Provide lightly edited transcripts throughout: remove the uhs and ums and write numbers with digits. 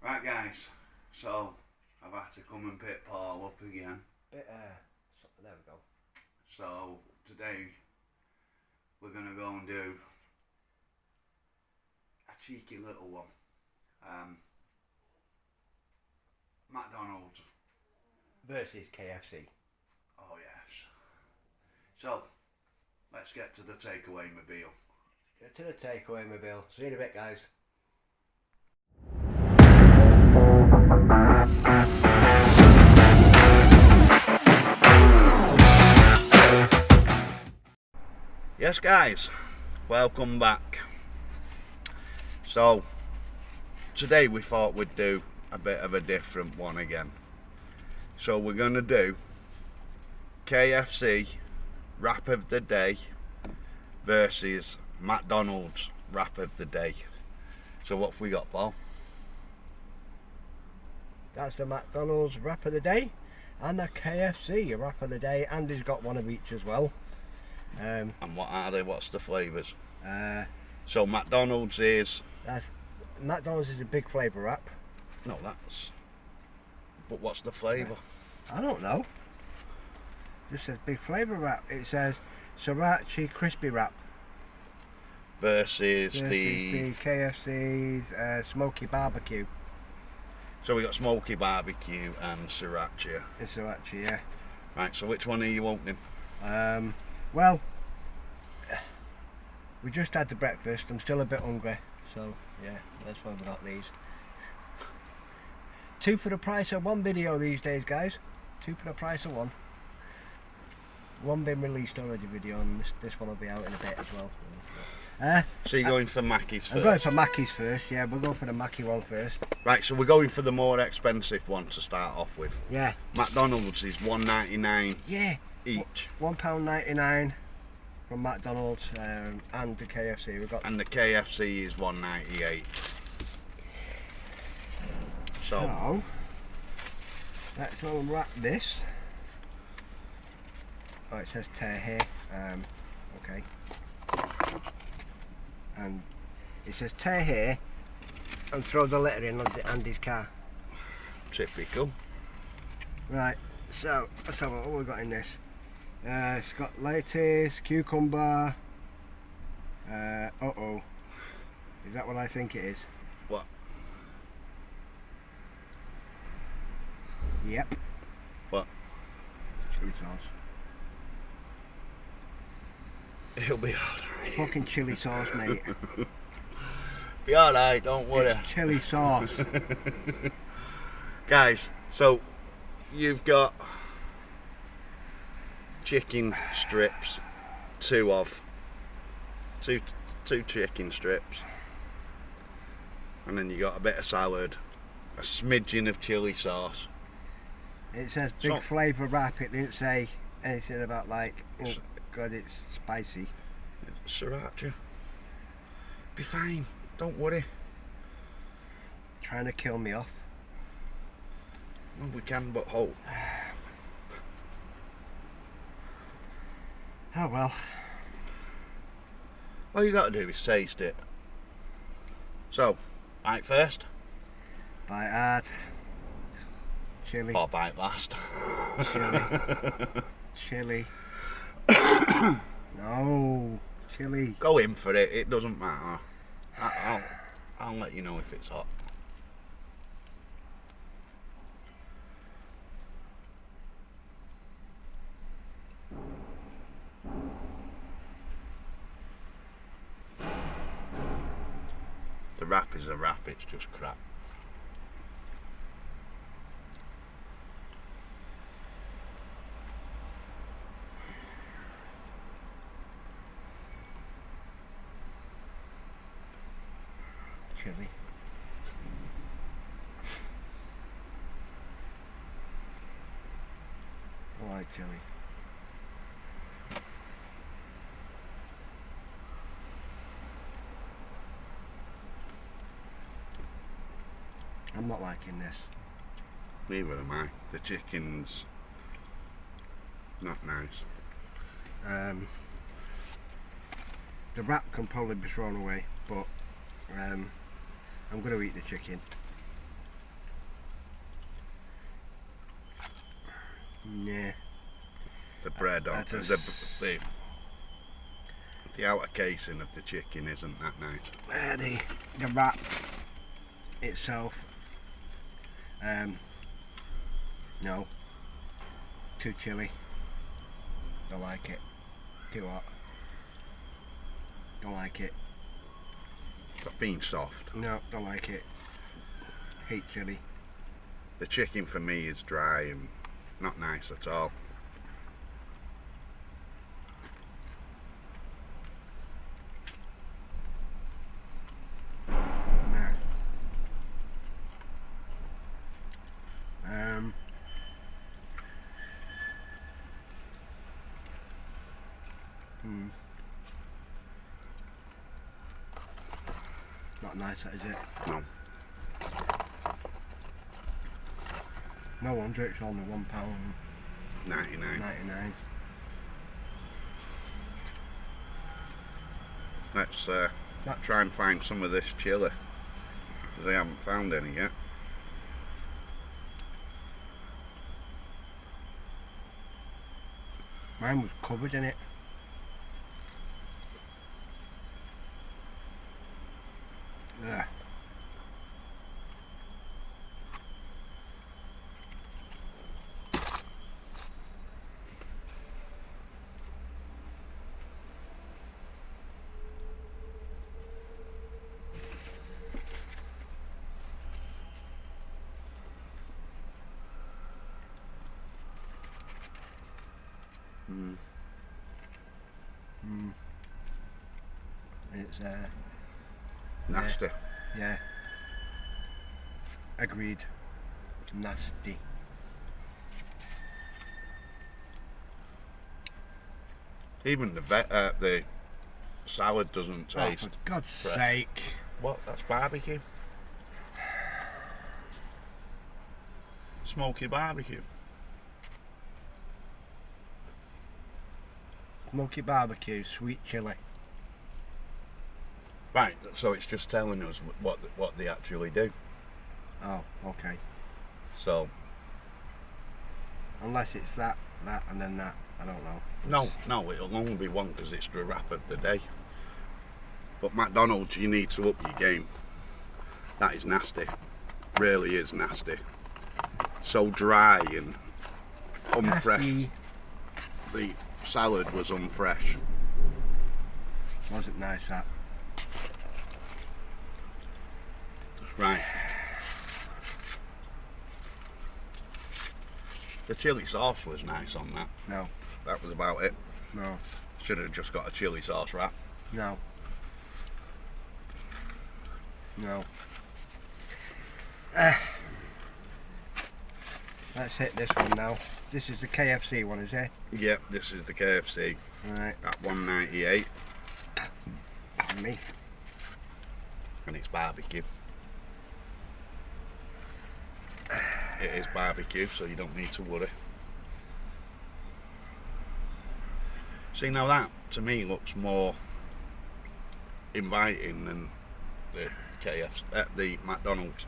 Right guys, so I've had to come and pick Paul up again. There we go. So today we're going to go and do a cheeky little one. McDonald's versus KFC. Oh yes. So let's get to the takeaway mobile. Get to the takeaway mobile. See you in a bit, guys. Yes guys, welcome back. So today we thought we'd do a bit of a different one again. So we're going to do KFC wrap of the day versus McDonald's wrap of the day. So what have we got, Paul? That's the McDonald's wrap of the day and the KFC wrap of the day, and he's got one of each as well. And what are they? What's the flavours? So McDonald's is a big flavour wrap. No, that's. But what's the flavour? I don't know. Just says big flavour wrap. It says sriracha crispy wrap. Versus the KFC's smoky barbecue. So we got smoky barbecue and sriracha. It's sriracha, yeah. Right. So which one are you opening? Well, we just had the breakfast. I'm still a bit hungry, so yeah, that's why we got these. 2 for the price of 1 video these days, guys. 2 for the price of 1. One been released already video, and this one will be out in a bit as well. So you're going for Mackey's first? I'm going for Mackey's first, yeah. We'll go for the Mackey one first. Right, so we're going for the more expensive one to start off with. Yeah. McDonald's is $1.99 each. £1.99 from McDonald's, and the KFC. And the KFC is $1.98. So let's unwrap this. Oh, it says tear here. Okay. And it says tear here and throw the letter in Andy's car. Typical. Right, so let's have a look what we've got in this. It's got lettuce, cucumber. Is that what I think it is? What? Yep. What? Chili sauce. It'll be alright. Fucking chili sauce, mate. Be alright, don't worry. It's chili sauce. Guys, so you've got chicken strips, two chicken strips, and then you got a bit of salad, a smidgen of chili sauce. It says big flavour wrap. It didn't say anything about like, oh god, it's spicy. Sriracha. Be fine, don't worry. Trying to kill me off. Well, we can but hope. Oh well. All you got to do is taste it. So, bite first. Bite hard. Chili. Or bite last. Chili. No. Chili. Go in for it, it doesn't matter. I'll let you know if it's hot. The wrap is a wrap, it's just crap. Chili. I like chili. I'm not liking this. Neither am I. The chicken's not nice. The wrap can probably be thrown away, but I'm going to eat the chicken. Yeah. The bread on just- the outer casing of the chicken isn't that nice. The wrap itself, no, too chilly. Don't like it. Too hot. Don't like it. But being soft. No, don't like it. Hate chili. The chicken for me is dry and not nice at all. Nah. Not nice, that is it. No. No wonder it's only £1.99. 99. Let's try and find some of this chili, because I haven't found any yet. Mine was covered in it. Ugh. It's Nasty. yeah. Agreed. Nasty. Even the salad doesn't Oh, taste. for God's fresh. sake. What? That's barbecue. Smoky barbecue. Smoky barbecue, sweet chili. Right. So it's just telling us what they actually do. Oh, okay. So Unless it's that, and then that. I don't know. no, it'll only be one because it's the wrap of the day. But McDonald's, you need to up your game. That is nasty. Really is nasty. So dry and unfresh. Nasty. The salad was unfresh. Wasn't nice, that. Right. The chili sauce was nice on that. No. That was about it. No. Should have just got a chili sauce wrap. No. No. Let's hit this one now. This is the KFC one, is it? Yep, this is the KFC Right. at $1.98, Me. and it's barbecue. It is barbecue, so you don't need to worry. See, now that to me looks more inviting than the the McDonald's.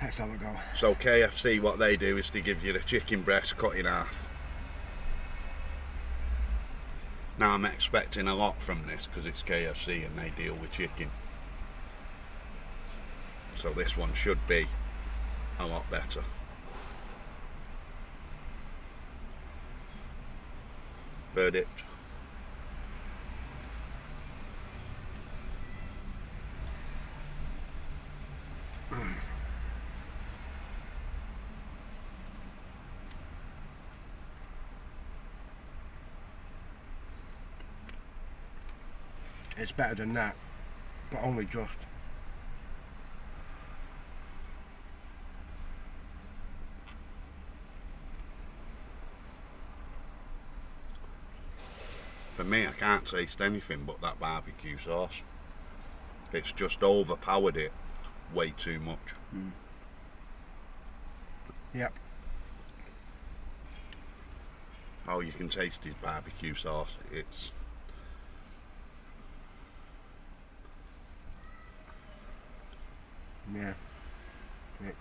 Let's have a go. So KFC, what they do is they give you the chicken breast cut in half. Now I'm expecting a lot from this because it's KFC and they deal with chicken. So this one should be a lot better. Verdict. It's better than that, but only just. For me, I can't taste anything but that barbecue sauce. It's just overpowered it way too much. Yep. Oh, you can taste his barbecue sauce. It's Yeah. It's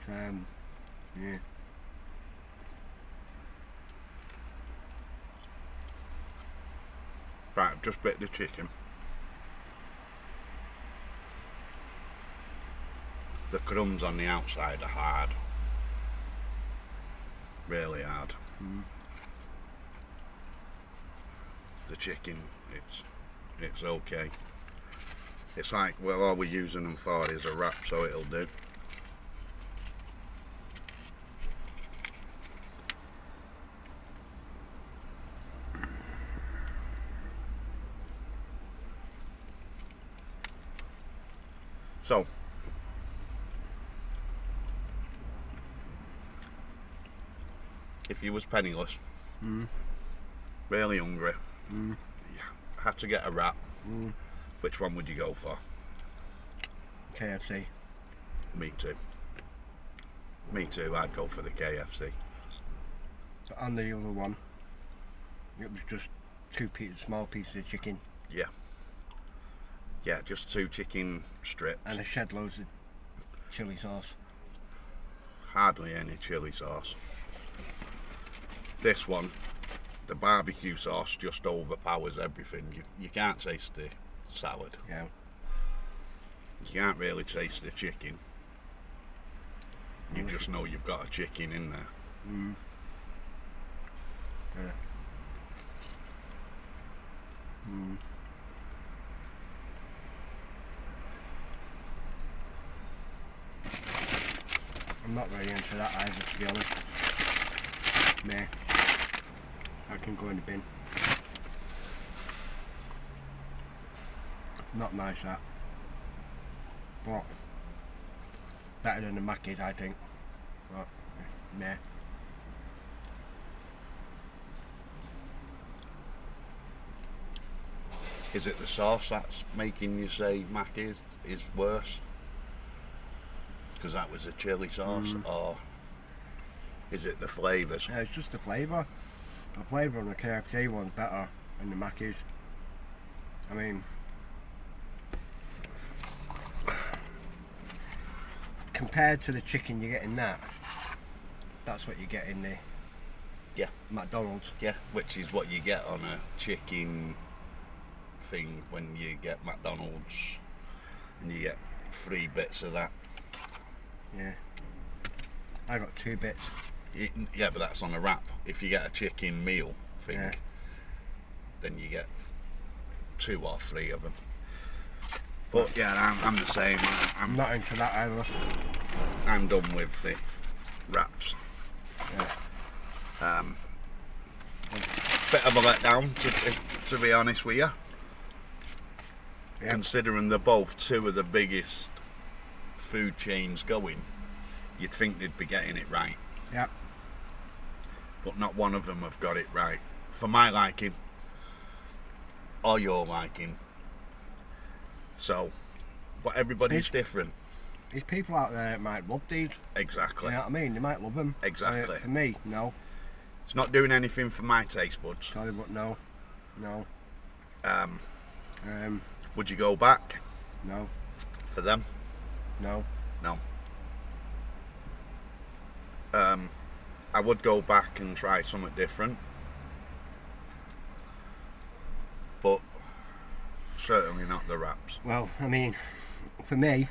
yeah. just bit the chicken. The crumbs on the outside are hard. Really hard. The chicken, it's okay. It's like, well, all we're using them for is a wrap, so it'll do. So, if you was penniless, really hungry, you had to get a wrap, which one would you go for? KFC. Me too. Me too, I'd go for the KFC. And the other one, it was just small pieces of chicken. Yeah. Yeah, just 2 chicken strips. And a shed loads of chilli sauce. Hardly any chilli sauce. This one, the barbecue sauce just overpowers everything. You can't taste the salad. Yeah. You can't really taste the chicken. You just know you've got a chicken in there. Yeah. I'm not really into that either, to be honest. Nah. I can go in the bin. Not nice, that. But better than the Mackies, I think. But nah. Is it the sauce that's making you say Mackey's is worse? Because that was a chili sauce, or is it the flavours? Yeah, it's just the flavour. The flavour on the KFC one's better than the Mackies. I mean, compared to the chicken you get in that's what you get in the McDonald's. Yeah, which is what you get on a chicken thing when you get McDonald's, and you get 3 bits of that. Yeah. I got 2 bits. Yeah, but that's on a wrap. If you get a chicken meal thing, then you get 2 or 3 of them. But yeah, I'm the same. I'm not into that either. I'm done with the wraps. Yeah. Bit of a letdown, to be honest with you. Yep. Considering they're both 2 of the biggest food chains going, you'd think they'd be getting it right. Yeah. But not one of them have got it right. For my liking, or your liking. So, but everybody's different. There's people out there that might love these. Exactly. You know what I mean? They might love them. Exactly. For me, no. It's not doing anything for my taste buds. Sorry, but no. No. Would you go back? No. For them? No. No. I would go back and try something different, but certainly not the wraps. Well, I mean, for me,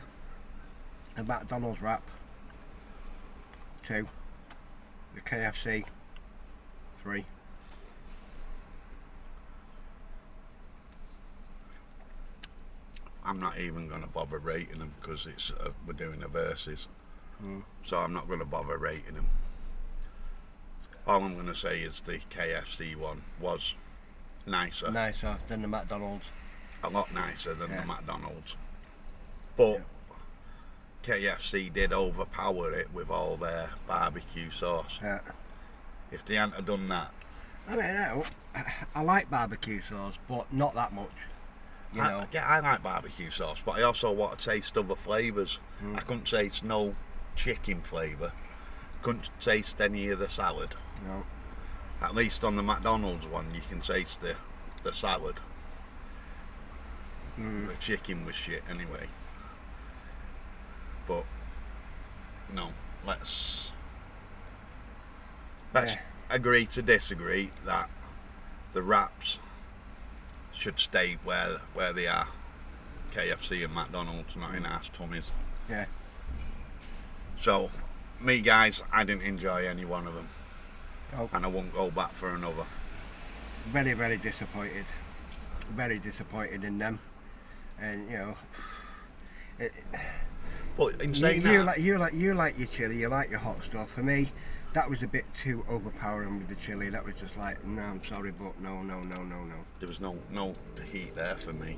a McDonald's wrap, 2, the KFC, 3. I'm not even going to bother rating them because it's we're doing a versus, so I'm not going to bother rating them. All I'm going to say is the KFC one was nicer. Nicer than the McDonald's. A lot nicer than the McDonald's. But KFC did overpower it with all their barbecue sauce. Yeah. If they hadn't have done that. I don't know. I like barbecue sauce, but not that much. You know. I like barbecue sauce, but I also want to taste other flavours. I couldn't taste no chicken flavour. Couldn't taste any of the salad. No. At least on the McDonald's one, you can taste the salad. The chicken was shit anyway. But no, let's agree to disagree that the wraps should stay where they are. KFC and McDonald's, not in arse tummies. Yeah. So, me guys, I didn't enjoy any one of them. Oh. And I won't go back for another. Very, very disappointed. Very disappointed in them. And you know, but in saying that, you like your chili, you like your hot stuff. For me, that was a bit too overpowering with the chili. That was just like, no, I'm sorry, but no. there was no heat there for me.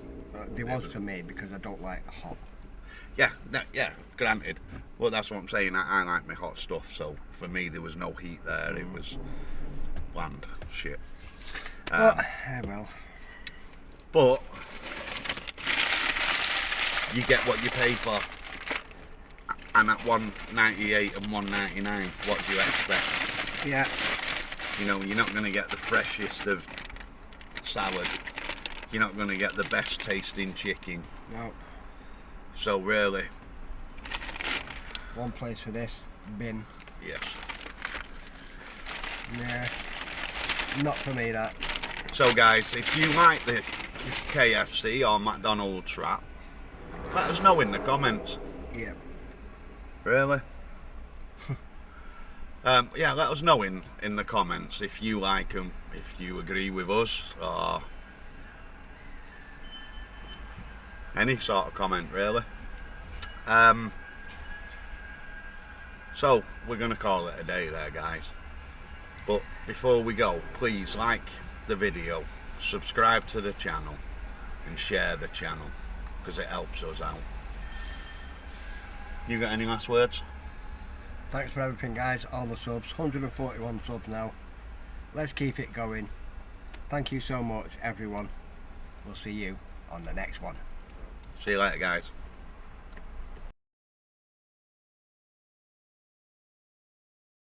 There was for me because I don't like hot. Yeah, granted. Well, that's what I'm saying. I like my hot stuff, so for me there was no heat there. It was bland shit. Well, But you get what you pay for, and at $1.98 and $1.99, what do you expect? Yeah. You know, you're not going to get the freshest of salad. You're not going to get the best tasting chicken. No. So really, one place for this bin. yes. Yeah. Not for me, that. So guys, if you like the KFC or McDonald's wrap, let us know in the comments. Yeah. Really? Yeah, let us know in the comments if you like them, if you agree with us, or any sort of comment really. So we're gonna call it a day there, guys. But before we go, please like the video, subscribe to the channel, and share the channel because it helps us out. You got any last words? Thanks for everything, guys. All the subs, 141 subs now. Let's keep it going. Thank you so much, everyone. We'll see you on the next one. See you later, guys.